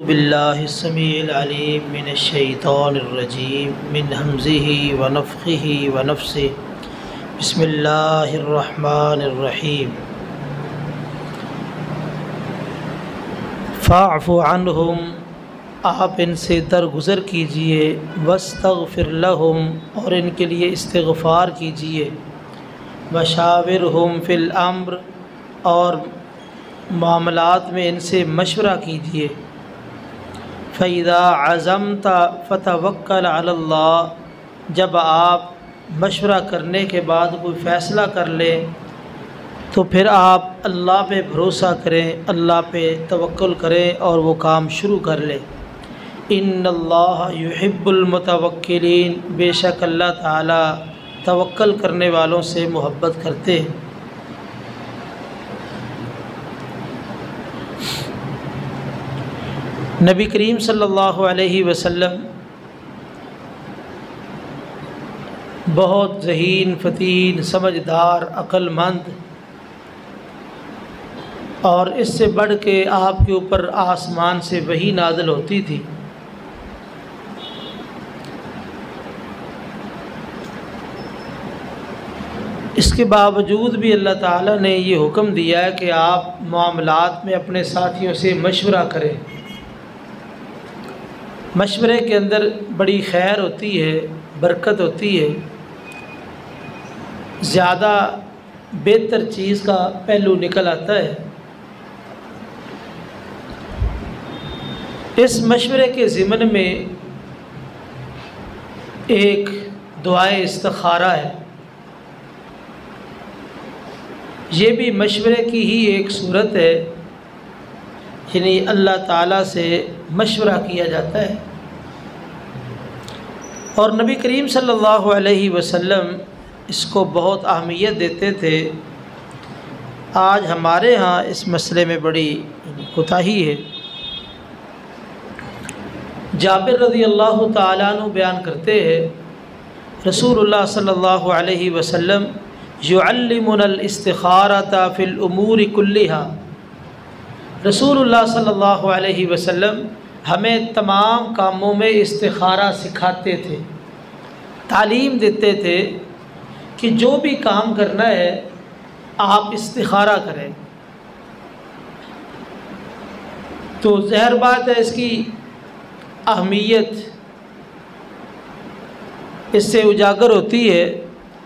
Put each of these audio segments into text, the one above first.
बिल्लाहिस्समीइल अलीम मिनश्शैतानिर्रजीम मिन हमज़िही व नफ़्ख़िही व नफ़्सिही बिस्मिल्लाहिर्रहमानिर्रहीम। फ़अफ़ु अन्हुम, आप इनसे दरगुज़र कीजिए, वस्तग़फ़िर लहुम, और इनके लिए इस्तिग़फ़ार कीजिए, वशाविरहुम फ़िल अम्र, और मामलात में इनसे मशवरा कीजिए। फ़इज़ा अज़मता फ़तवक्कल अलल्लाह, जब आप मशवरा करने के बाद कोई फ़ैसला कर लें तो फिर आप अल्लाह पे भरोसा करें, अल्लाह पे तवक्कुल करें और वो काम शुरू कर लें। इन्नल्लाह युहिब्बुल मुतवक्किलीन, बेशक अल्लाह ताला तवक्कुल करने वालों से मोहब्बत करते हैं। नबी करीम सल्लल्लाहु अलैहि वसल्लम बहुत ज़हीन, फ़तीन, समझदार, अक्लमंद, और इससे बढ़ के आपके ऊपर आसमान से वही नाज़िल होती थी। इसके बावजूद भी अल्लाह ताला ने ये हुक्म दिया है कि आप मामलात में अपने साथियों से मशवरा करें। मशवरे के अंदर बड़ी खैर होती है, बरकत होती है। ज़्यादा बेहतर चीज़ का पहलू निकल आता है। इस मशवरे के ज़िमन में एक दुआए इस्तिखारा है। ये भी मशवरे की ही एक सूरत है, यानी अल्लाह ताला से मशवरा किया जाता है। और नबी करीम सल्लल्लाहु अलैहि वसल्लम इसको बहुत अहमियत देते थे। आज हमारे यहाँ इस मसले में बड़ी कोताही है। जाबिर रज़ी अल्लाह ताला अन्हु बयान करते हैं, रसूलुल्लाह सल्लल्लाहु अलैहि वसल्लम युअल्लिमुनल इस्तिखारता फ़िल उमूरि कुल्लिहा, रसूलुल्लाह सल्लल्लाहु अलैहि वसल्लम हमें तमाम कामों में इस्तिखारा सिखाते थे, तालीम देते थे कि जो भी काम करना है आप इस्तिखारा करें। तो ज़ाहिर बात है इसकी अहमियत इससे उजागर होती है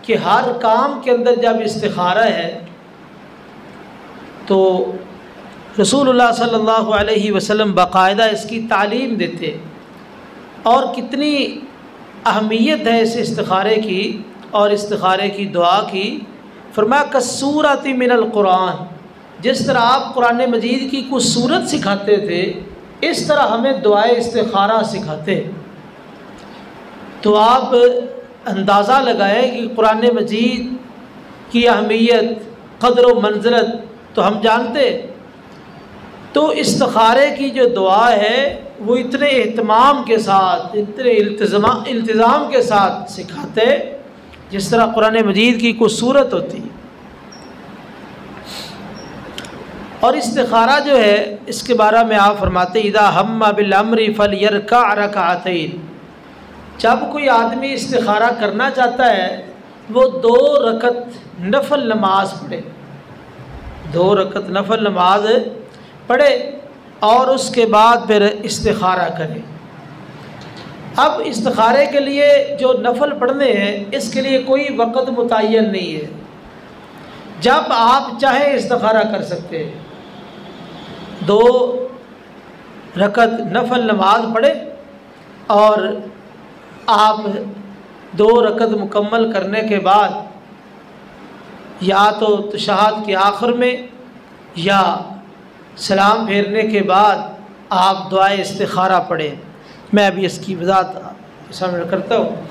कि हर काम के अंदर जब इस्तिखारा है तो रसूलुल्लाह सल्लल्लाहु अलैहि वसल्लम बाकायदा इसकी तालीम देते। और कितनी अहमियत है इस इस्तिखारे की और इस्तिखारे की दुआ की। फरमाया कस्सूरति मिनल कुरान, जिस तरह आप कुरान मजीद की कुछ सूरत सिखाते थे, इस तरह हमें दुआए इस्तिखारा सिखाते। तो आप अंदाज़ा लगाएं कि कुरान मजीद की अहमियत, क़द्र व मंज़िलत तो हम जानते। तो इस्तिखारे की जो दुआ है वो इतने एहतमाम के साथ, इतने इल्तिज़ाम के साथ सिखाते जिस तरह कुरान मजीद की कुछ सूरत होती। और इस्तिखारा जो है इसके बारे में आप फरमाते इज़ा हम्मा बिल अम्रि फलयरका रकअतैन, जब कोई आदमी इस्तिखारा करना चाहता है वो 2 रकत नफल नमाज पढ़े, 2 रकत नफल नमाज पढ़े और उसके बाद फिर इस्तिखारा करे। अब इस्तिखारे के लिए जो नफल पढ़ने हैं इसके लिए कोई वक़्त मुतय्यन नहीं है, जब आप चाहे इस्तिखारा कर सकते हैं। 2 रकत नफल नमाज पढ़े और आप 2 रकत मुकम्मल करने के बाद या तो तशहद के आखिर में या सलाम फेरने के बाद आप दुआए इस्तिखारा पढ़ें। मैं अभी इसकी वज़ाहत सामने करता हूँ।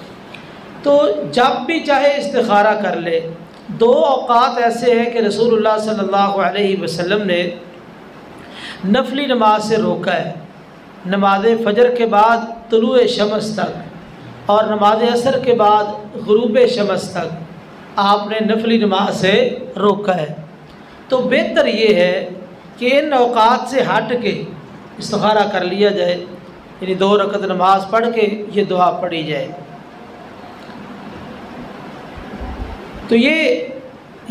तो जब भी चाहे इस्तिखारा कर ले। 2 औक़ात ऐसे हैं कि रसूलुल्लाह सल्लल्लाहु अलैहि वसल्लम ने नफली नमाज से रोका है। नमाज फ़जर के बाद तुलूए शम्स तक और नमाज असर के बाद गुरूब शम्स तक आपने नफली नमाज से रोका है। तो बेहतर ये है कि इन औक़ात से हट के इस्तिखारा कर लिया जाए, यानी 2 रकत नमाज पढ़ के ये दुआ पढ़ी जाए। तो ये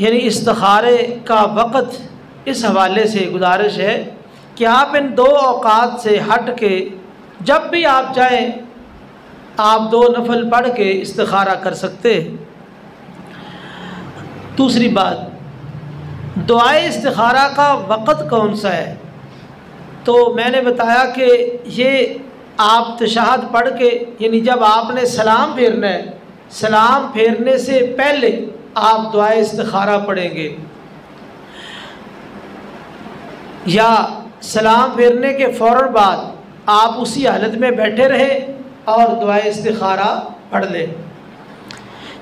यानी इस्तिखारे का वक़्त इस हवाले से गुजारिश है कि आप इन 2 औकात से हट के जब भी आप चाहें आप 2 नफल पढ़ के इस्तिखारा कर सकते हैं। दूसरी बात, दुआए इस्तिखारा का वक़्त कौन सा है? तो मैंने बताया कि ये आप तशहद पढ़ के, यानी जब आपने सलाम फेरना है, सलाम फेरने से पहले आप दुआए इस्तिखारा पढ़ेंगे, या सलाम फेरने के फ़ौरन बाद आप उसी हालत में बैठे रहे और दुआए इस्तिखारा पढ़ लें।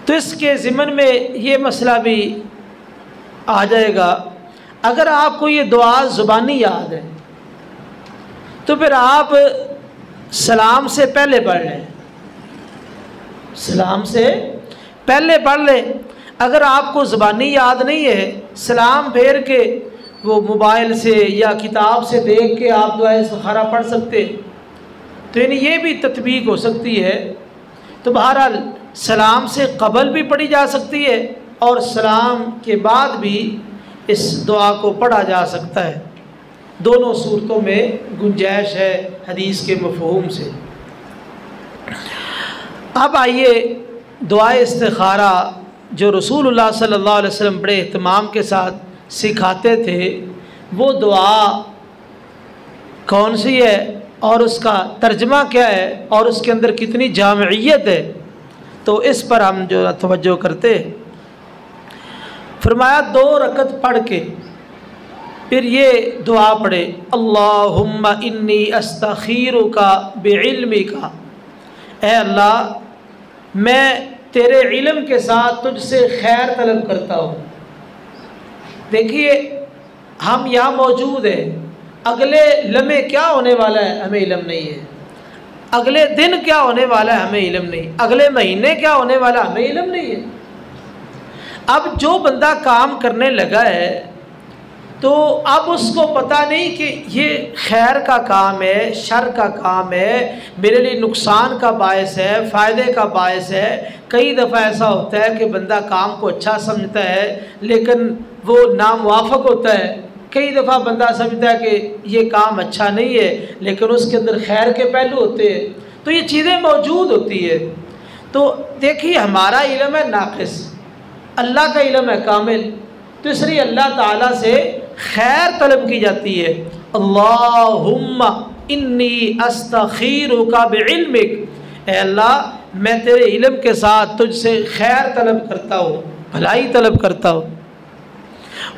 तो इसके ज़िम्मन में ये मसला भी आ जाएगा, अगर आपको ये दुआ ज़ुबानी याद है तो फिर आप सलाम से पहले पढ़ लें, सलाम से पहले पढ़ लें। अगर आपको ज़ुबानी याद नहीं है, सलाम फेर के वो मोबाइल से या किताब से देख के आप दुआ इस्तिखारा पढ़ सकते, तो यानी ये भी तत्बीक हो सकती है। तो बहरहाल सलाम से कबल भी पढ़ी जा सकती है और सलाम के बाद भी इस दुआ को पढ़ा जा सकता है। दोनों सूरतों में गुंजाइश है हदीस के मफ़हूम से। अब आइए दुआ इस्तिखारा जो रसूलुल्लाह सल्लल्लाहु अलैहि वसल्लम बड़े एहतमाम के साथ सिखाते थे, वो दुआ कौन सी है और उसका तर्जमा क्या है और उसके अंदर कितनी जामियत है, तो इस पर हम जो तवज्जो करते। फरमाया 2 रकत पढ़ के फिर ये दुआ पढ़े, अल्लाहुम्मा इन्नी अस्तखीरुका बिइल्मिका, ऐ अल्लाह मैं तेरे इल्म के साथ तुझसे खैर तलब करता हूँ। देखिए हम यहाँ मौजूद हैं, अगले लम्हे क्या होने वाला है हमें इल्म नहीं है, अगले दिन क्या होने वाला है हमें इल्म नहीं, अगले महीने क्या होने वाला हमें इल्म नहीं है। अब जो बंदा काम करने लगा है तो अब उसको पता नहीं कि ये खैर का काम है, शर का काम है, मेरे लिए नुकसान का बायस है, फ़ायदे का बायस है। कई दफ़ा ऐसा होता है कि बंदा काम को अच्छा समझता है लेकिन वो नामुवाफ़िक होता है। कई दफ़ा बंदा समझता है कि ये काम अच्छा नहीं है लेकिन उसके अंदर खैर के पहलू होते हैं। तो ये चीज़ें मौजूद होती है। तो देखिए हमारा इल्म है नाक़िस, अल्लाह का इल्म है कामिल, तो इसलिए अल्लाह ताला से खैर तलब की जाती है। अल्लाहुम्मा इन्नी अस्तखीरुका बिइल्मिक, ऐ अल्लाह मैं तेरे इल्म के साथ तुझसे खैर तलब करता हूँ, भलाई तलब करता हूँ।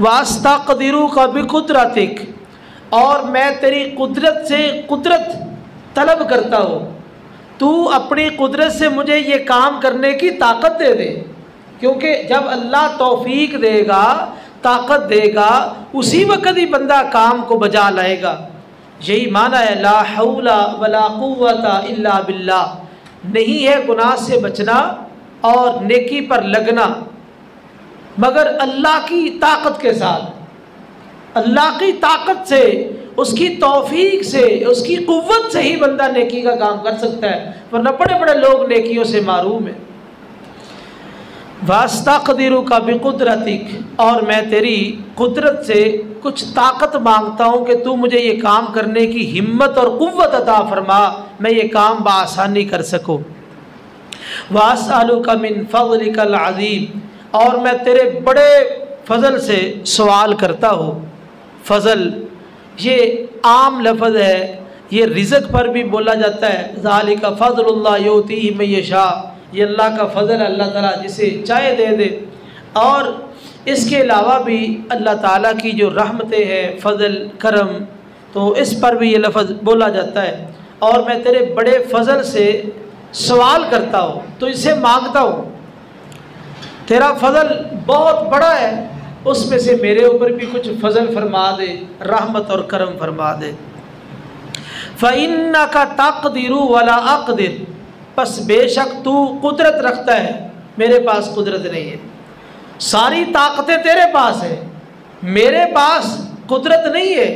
वास्तक़दिरुका बिकुदरतिक, और मैं तेरी कुदरत से कुदरत तलब करता हूँ, तू अपनी कुदरत से मुझे ये काम करने की ताकत दे दे, क्योंकि जब अल्लाह तौफीक देगा, ताकत देगा, उसी वक़्त ही बंदा काम को बजा लाएगा। यही माना है ला हौला वला कुव्वता इल्ला बिल्लाह, नहीं है गुनाह से बचना और नेकी पर लगना मगर अल्लाह की ताकत के साथ। अल्लाह की ताकत से, उसकी तौफीक से, उसकी कुव्वत से ही बंदा नेकी का काम कर सकता है, वरना बड़े बड़े लोग नेकियों से मारूम है। वास्तक़दिरुका बिकुदरतिक, और मैं तेरी कुदरत से कुछ ताकत मांगता हूँ कि तू मुझे ये काम करने की हिम्मत और कुव्वत अता फरमा, मैं ये काम बआसानी कर सकूँ। वासअलुका मिन फ़ज़लिकल अज़ीम, और मैं तेरे बड़े फ़ज़ल से सवाल करता हूँ। फ़ज़ल ये आम लफ्ज़ है, ये रिज़्क़ पर भी बोला जाता है। ज़ालिका फ़ज़लुल्लाह युतीही मन यशा, ये अल्लाह का फ़ज़ल, अल्लाह ताला जिसे चाहे दे दे। और इसके अलावा भी अल्लाह ताला की जो रहमतें हैं, फ़ज़ल करम, तो इस पर भी ये लफ्ज़ बोला जाता है। और मैं तेरे बड़े फ़ज़ल से सवाल करता हूँ, तो इसे मांगता हूँ, तेरा फ़ज़ल बहुत बड़ा है, उसमें से मेरे ऊपर भी कुछ फ़ज़ल फरमा दे, रहमत और करम फरमा दे। फ़इन्नका तक़दिरु वला अक़दिर, बस बेशक तू कुदरत रखता है, मेरे पास कुदरत नहीं है। सारी ताकतें तेरे पास है, मेरे पास कुदरत नहीं है।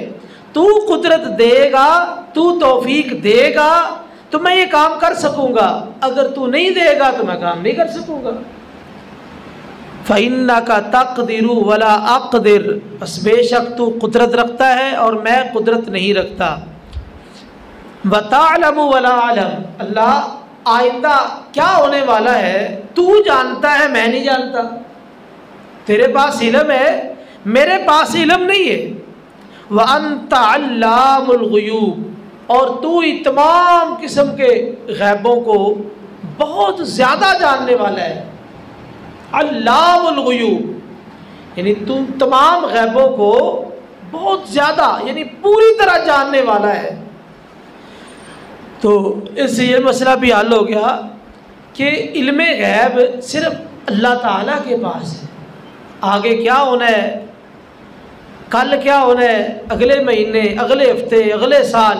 तू कुदरत देगा तू तौफीक देगा तो मैं ये काम कर सकूँगा, अगर तू नहीं देगा तो मैं काम नहीं कर सकूँगा। फ़इन्नका तक़दिरु वला अक़दिर, बस बेशक तू कुदरत रखता है और मैं कुदरत नहीं रखता। व तअलमु वला अअलम, अल्लाह आइंदा क्या होने वाला है तू जानता है, मैं नहीं जानता। तेरे पास इल्म है, मेरे पास इल्म नहीं है। व अंत अल्लामुल गुयूब, और तू तमाम किस्म के गैबों को बहुत ज़्यादा जानने वाला है। अल्लामुल गुयूब यानी तू तमाम गैबों को बहुत ज़्यादा यानी पूरी तरह जानने वाला है। तो इससे ये मसला भी हल हो गया कि इल्म गैब सिर्फ अल्लाह ताला के पास है। आगे क्या होना है, कल क्या होना है, अगले महीने, अगले हफ्ते, अगले साल,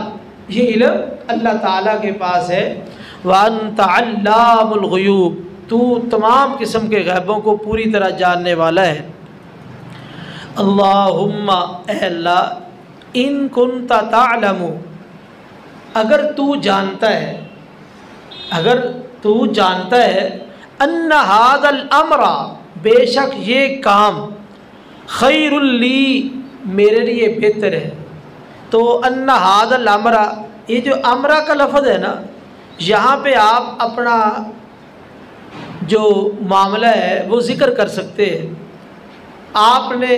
ये इल्म अल्लाह ताला के पास है। व अंत अल्लामुल गुयूब, तू तमाम किस्म के गैबों को पूरी तरह जानने वाला है। अल्लाहुम्मा, ए अल्लाह, इन कुन्ता तालमु, अगर तू जानता है, अगर तू जानता है, अन्ना हादल अमरा, बेशक ये काम, खैरुल ली, मेरे लिए बेहतर है। तो अन्ना हादल अमरा, ये जो अमरा का लफ्ज़ है ना, यहाँ पे आप अपना जो मामला है वो ज़िक्र कर सकते हैं। आपने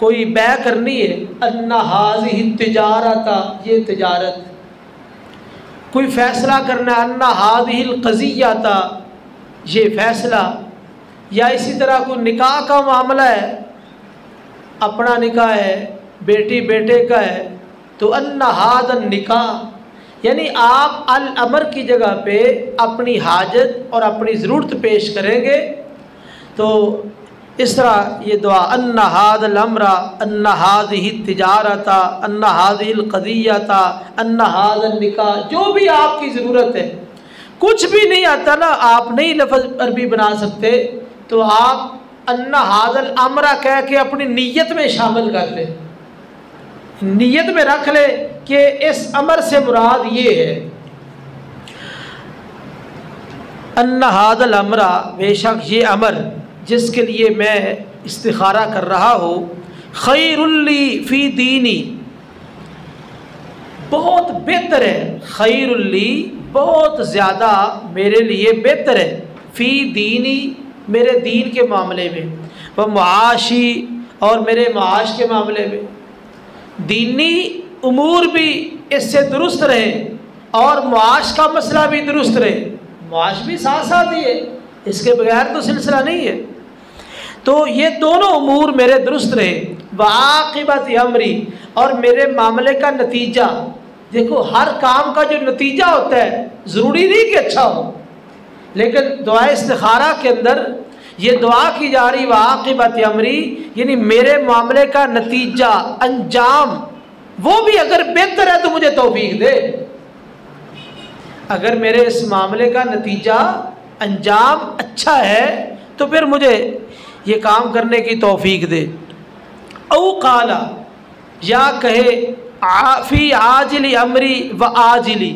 कोई बै करनी है, अन्ना हाज़िही तिजारता, ये तिजारत, कोई फ़ैसला करना है, अन्ना हाज़िहिल क़ज़िय्यता, ये फ़ैसला, या इसी तरह कोई निकाह का मामला है, अपना निकाह है, बेटी बेटे का है, तो अन्ना हाज़न निकाह, यानी आप अल अमर की जगह पे अपनी हाजत और अपनी ज़रूरत पेश करेंगे। तो इस तरह ये दुआ, अन्ना हादल अमरा, अन्ना हादिही तिजारता, अन्ना हादिल क़ज़िय्यता, अन्ना हादल निकाह, जो भी आपकी ज़रूरत है, कुछ भी नहीं आता ना, आप नहीं लफ्ज़ अरबी बना सकते, तो आप अन्ना हादल अमरा कह के अपनी नीयत में शामिल कर ले, नीयत में रख ले कि इस अमर से मुराद ये है। अन्ना हादल अमरा, बेशक ये अमर जिसके लिए मैं इस्तिखारा कर रहा हूँ, खैरुल्ली फ़ी दीनी, बहुत बेहतर है, खैरुल्ली बहुत ज़्यादा मेरे लिए बेहतर है, फ़ी दीनी मेरे दीन के मामले में, व मुआशी और मेरे माश के मामले में, दीनी उमूर भी इससे दुरुस्त रहे और मुआश का मसला भी दुरुस्त रहे। मुआश भी साथ साथ ही है, इसके बगैर तो सिलसिला नहीं है। तो ये दोनों उमूर मेरे दुरुस्त रहे। वाक़िबत अमरी, और मेरे मामले का नतीजा, देखो हर काम का जो नतीजा होता है ज़रूरी नहीं कि अच्छा हो, लेकिन दुआ इस्तिखारा के अंदर ये दुआ की जा रही, वाक़िबत अमरी, यानी मेरे मामले का नतीजा, अंजाम, वो भी अगर बेहतर है तो मुझे तौफीक दे। अगर मेरे इस मामले का नतीजा, अंजाम अच्छा है तो फिर मुझे ये काम करने की तौफीक दे। औ काला, या कहे, फ़ी आजिल अमरी व आजिली,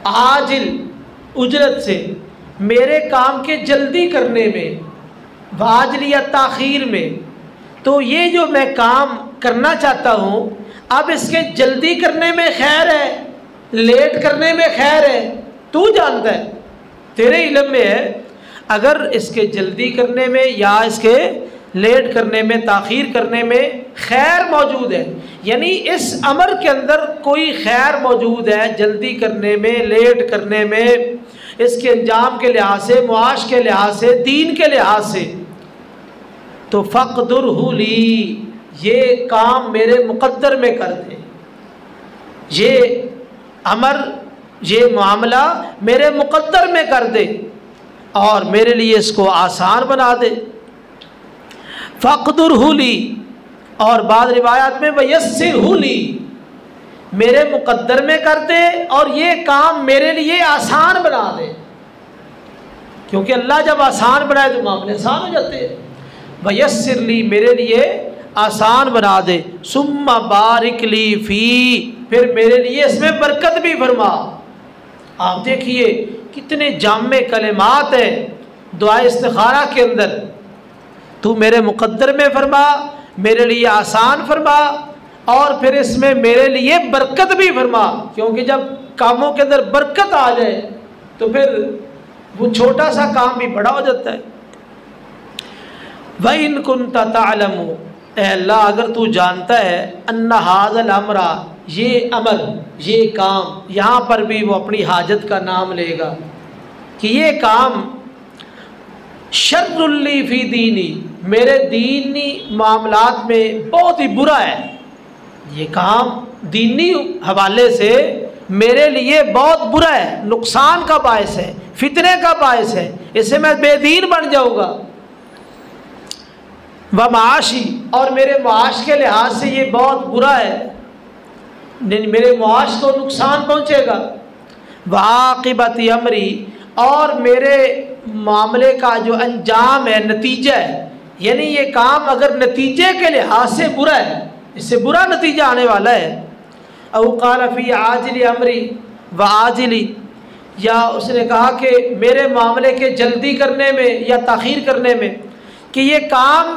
आजिल उजरत से, मेरे काम के जल्दी करने में, वाजिल या ताख़ीर में, तो ये जो मैं काम करना चाहता हूँ, अब इसके जल्दी करने में खैर है, लेट करने में खैर है, तू जानता है, तेरे इल्म में है। अगर इसके जल्दी करने में या इसके लेट करने में, ताख़ीर करने में खैर मौजूद है, यानी इस अमर के अंदर कोई खैर मौजूद है, जल्दी करने में, लेट करने में, इसके अंजाम के लिहाज से, मुआश के लिहाज से, दीन के लिहाज से, तो फ़क़दुरहु ली, ये काम मेरे मुक़द्दर में कर दे, ये अमर, ये मामला मेरे मुक़द्दर में कर दे और मेरे लिए इसको आसान बना दे। फ़क़दुरहु ली, और बाद रिवायात में वयस्सिरहु ली, मेरे मुक़द्दर में कर दे और ये काम मेरे लिए आसान बना दे, क्योंकि अल्लाह जब आसान बनाए तो मामले आसान हो जाते हैं। वयस्सिर ली, मेरे लिए आसान बना दे। सुम्मा बारिक ली फ़ी, फिर मेरे लिए इसमें बरकत भी फरमा। आप देखिए कितने जामे कलिमात हैं दुआ इस्तिखारा के अंदर। तू मेरे मुकद्दर में फरमा, मेरे लिए आसान फरमा, और फिर इसमें मेरे लिए बरकत भी फरमा, क्योंकि जब कामों के अंदर बरकत आ जाए तो फिर वो छोटा सा काम भी बड़ा हो जाता है। व इन कुन्ता तालमु, ए अल्लाह अगर तू जानता है, अन्ना हाज़ल अमरा, ये अमर, ये काम, यहाँ पर भी वो अपनी हाजत का नाम लेगा कि ये काम शर्रुल्ली फ़ी दीनी, मेरे दीनी मामलात में बहुत ही बुरा है, ये काम दीनी हवाले से मेरे लिए बहुत बुरा है, नुकसान का बायस है, फितने का बायस है, इससे मैं बेदीन बन जाऊँगा। व माशी, और मेरे माश के लिहाज से ये बहुत बुरा है, मेरे माश को नुकसान पहुँचेगा। व आक़िबती अमरी, और मेरे मामले का जो अंजाम है, नतीजा है, यानी ये काम अगर नतीजे के लिहाज से बुरा है, इससे बुरा नतीजा आने वाला है। औ क़ाल फ़ी आजिली अमरी व आजिली, या उसने कहा कि मेरे मामले के जल्दी करने में या ताख़ीर करने में, कि ये काम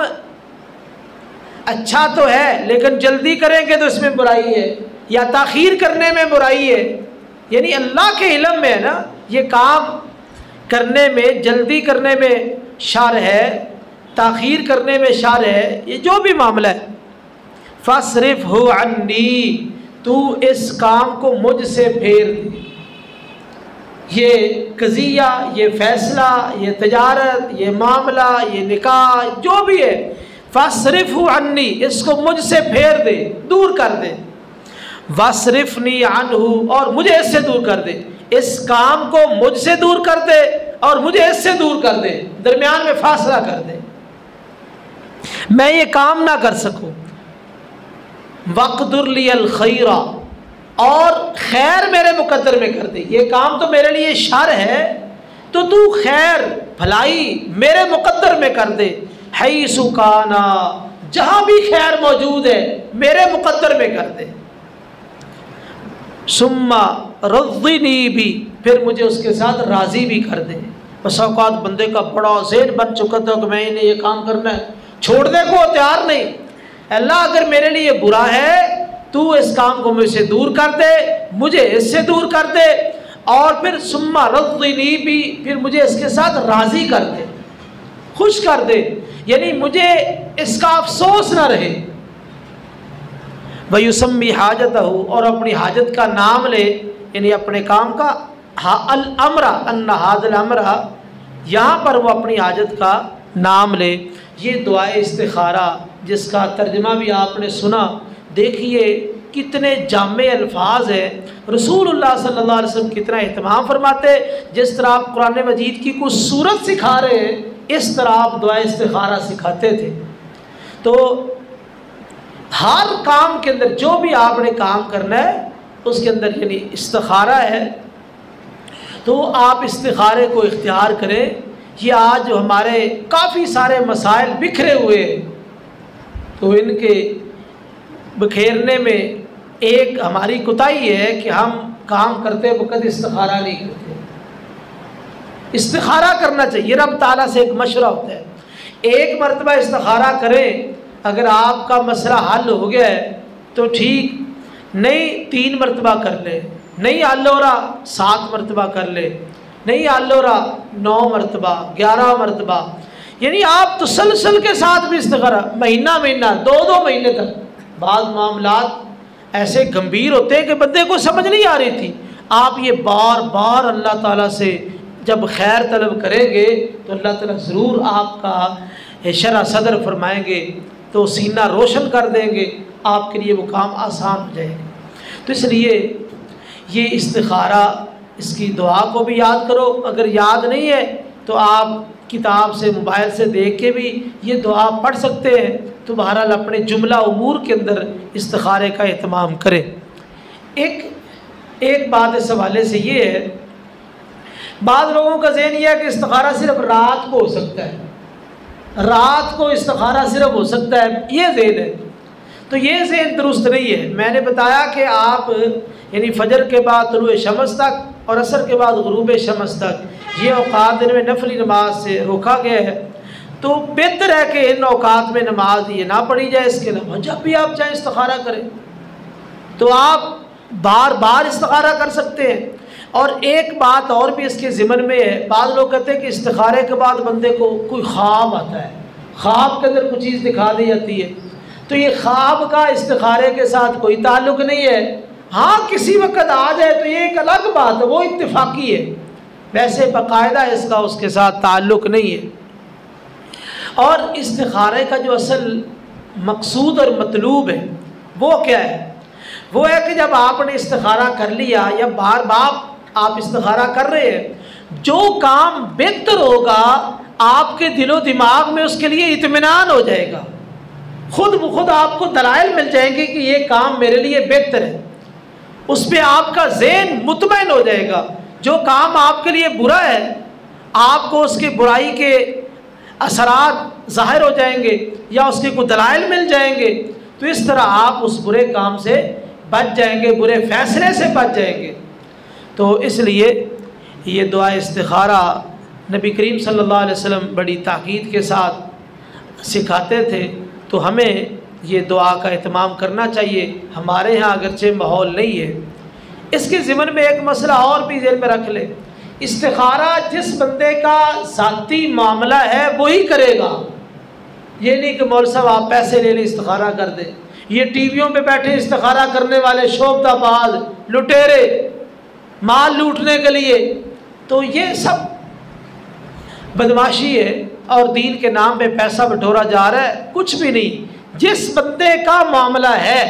अच्छा तो है लेकिन जल्दी करेंगे तो इसमें बुराई है, या ताख़ीर करने में बुराई है, यानी अल्लाह के इल्म में है ना, ये काम करने में, जल्दी करने में शर है, ताख़ीर करने में शर है, ये जो भी मामला है। फ़स्रिफ़ हु अन्नी, तू इस काम को मुझसे फेर दे, ये कज़िया, ये फ़ैसला, ये तजारत, ये मामला, ये निकाह, जो भी है, फ़स्रिफ़ हु अन्नी, इसको मुझसे फेर दे, दूर कर दे। वस्रिफ़नी अन्हु, और मुझे इससे दूर कर दे, इस काम को मुझसे दूर कर दे और मुझे इससे दूर कर दे, दरमियान में फासला कर दे, मैं ये काम ना कर सकूं। वक़्दुर लियल खैरा, और खैर मेरे मुकद्दर में कर दे, ये काम तो मेरे लिए शर है तो तू खैर भलाई मेरे मुकद्दर में कर दे। हैसु काना, जहाँ भी खैर मौजूद है मेरे मुकद्दर में कर दे। सुम्मा रज़्ज़िनी भी, फिर मुझे उसके साथ राज़ी भी कर दे। बस औक़ात बंदे का बड़ा ज़ेन बन चुका था कि मैं इन्हें ये काम करना है, छोड़ने को तैयार नहीं। अल्लाह अगर मेरे लिए बुरा है तू इस काम को मुझसे दूर कर दे, मुझे इससे दूर कर दे, और फिर सुम्मा रज़्ज़िनी भी, फिर मुझे इसके साथ राज़ी कर दे, खुश कर दे, यानी मुझे इसका अफसोस ना रहे। वयुसम्मी हाजतहु, और अपनी हाजत का नाम ले, यानी अपने काम का अल अमरा, अन्ना हाज़ल अमरा, यहाँ पर वो अपनी हाजत का नाम ले। ये दुआ इस्तिखारा जिसका तर्जमा भी आपने सुना, देखिए कितने जामे अल्फाज हैं। रसूलुल्लाह सल्लल्लाहु अलैहि वसल्लम कितना एहतमाम फरमाते, जिस तरह आप कुरान मजीद की कुछ सूरत सिखा रहे हैं, इस तरह आप दुआ इस्तिखारा सिखाते थे। तो हर काम के अंदर जो भी आपने काम करना है उसके अंदर यानी इस्तिखारा है, तो आप इस्तिखारे को इख्तियार करें। ये आज जो हमारे काफ़ी सारे मसाइल बिखरे हुए हैं, तो इनके बिखेरने में एक हमारी कोताही है कि हम काम करते वक्त इस्तिखारा नहीं करते। इस्तिखारा करना चाहिए, रब ताला से एक मशवरा होता है, एक मरतबा इस्तिखारा करें, अगर आपका मसला हल हो गया है तो ठीक, नहीं 3 मरतबा कर ले, नहीं हल हो रहा 7 मरतबा कर ले, नहीं हल हो रहा 9 मरतबा, 11 मरतबा, यानी आप तसलसल के साथ भी इस्तिखारा, महीना 2 महीने तक। बाद मामलात ऐसे गंभीर होते हैं कि बंदे को समझ नहीं आ रही थी, आप ये बार बार अल्लाह ताला से जब खैर तलब करेंगे तो अल्लाह ताला ज़रूर आपका शरह सदर फरमाएंगे, तो सीना रोशन कर देंगे, आपके लिए वो काम आसान हो जाएगा। तो इसलिए ये इस्तिखारा, इसकी दुआ को भी याद करो, अगर याद नहीं है तो आप किताब से, मोबाइल से देख के भी ये दुआ पढ़ सकते हैं। तो बहरहाल अपने जुमला उमूर के अंदर इस्तिखारे का एहतमाम करें। एक बात इस हवाले से ये है, बाद लोगों का ज़हन यह है कि इस्तिखारा सिर्फ रात को हो सकता है, रात को इस्तिखारा सिर्फ हो सकता है, ये ज़हन है। तो ये ज़हन दुरुस्त नहीं है। मैंने बताया कि आप यानी फ़जर के बाद तुलुए शम्स तक और असर के बाद गुरूब शम्स तक ये औकात इनमें नफली नमाज से रोका गया है, तो बेहतर है कि इन औकात में नमाज ये ना पढ़ी जाए। इसके अलावा जब भी आप चाहें इस्तिखारा करें तो आप बार बार इस्तिखारा कर सकते हैं। और एक बात और भी इसके ज़िमन में है, बाद लोग कहते हैं कि इस्तिखारे के बाद बंदे को कोई ख्वाब आता है, ख्वाब के अंदर कोई चीज़ दिखा दी जाती है, तो ये ख्वाब का इस्तिखारे के साथ कोई ताल्लुक़ नहीं है। हाँ किसी वक्त आ जाए तो ये एक अलग बात है, वो इत्तिफाकी है, वैसे बाकायदा इसका उसके साथ ताल्लुक़ नहीं है। और इस्तिखारे का जो असल मकसूद और मतलूब है वो क्या है? वो है कि जब आपने इस्तिखारा कर लिया या बार बार आप इस्तिखारा कर रहे हैं, जो काम बेहतर होगा आपके दिलो दिमाग में उसके लिए इत्मीनान हो जाएगा, खुद ब खुद आपको दलाइल मिल जाएंगे कि ये काम मेरे लिए बेहतर है, उस पर आपका ज़हन मुतमईन हो जाएगा। जो काम आपके लिए बुरा है आपको उसकी बुराई के असरात ज़ाहिर हो जाएंगे या उसके कुछ दलाइल मिल जाएंगे, तो इस तरह आप उस बुरे काम से बच जाएंगे, बुरे फ़ैसले से बच जाएंगे। तो इसलिए ये दुआ इस्तिखारा नबी करीम सल्लल्लाहु अलैहि वसल्लम बड़ी ताकीद के साथ सिखाते थे, तो हमें ये दुआ का एहतमाम करना चाहिए। हमारे यहाँ अगरचे माहौल नहीं है। इसके ज़िमन में एक मसला और भी ज़हन में रख ले, इस्तिखारा जिस बंदे का ज़ाती मामला है वही करेगा। ये नहीं कि मौलवी साहब आप पैसे ले लें इस्तिखारा कर दें। ये टीवियों पे बैठे इस्तिखारा करने वाले शोबदाबाज लुटेरे माल लूटने के लिए, तो ये सब बदमाशी है और दीन के नाम पे पैसा बटोरा जा रहा है, कुछ भी नहीं। जिस बंदे का मामला है,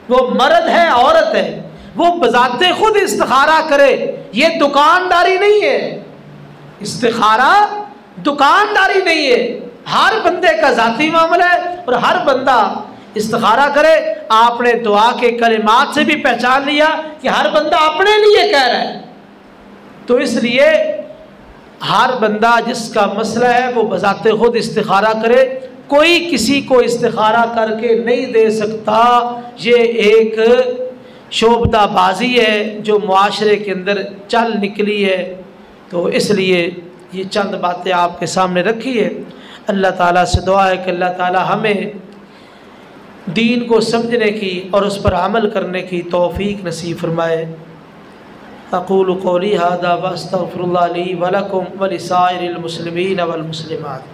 वो मर्द है औरत है, वो बजाते खुद इस्तिखारा करे। ये दुकानदारी नहीं है, इस्तिखारा दुकानदारी नहीं है। हर बंदे का ज़ाती मामला है और हर बंदा इस्तिखारा करे। आपने दुआ के कलिमात से भी पहचान लिया कि हर बंदा अपने लिए कह रहा है, तो इसलिए हर बंदा जिसका मसला है वो बजाते खुद इस्तिखारा करे। कोई किसी को इस्तिखारा करके नहीं दे सकता। ये एक शोबदाबाजी है जो मुआशरे के अंदर चल निकली है। तो इसलिए ये चंद बातें आपके सामने रखी है। अल्लाह ताला से दुआ है कि अल्लाह ताला हमें दीन को समझने की और उस पर अमल करने की तौफीक नसीब फरमाए। अक़ूलु क़ौली हाज़ा व अस्तग़फ़िरुल्लाह ली व लकुम व लिसाइरिल मुस्लिमीन वल मुस्लिमात।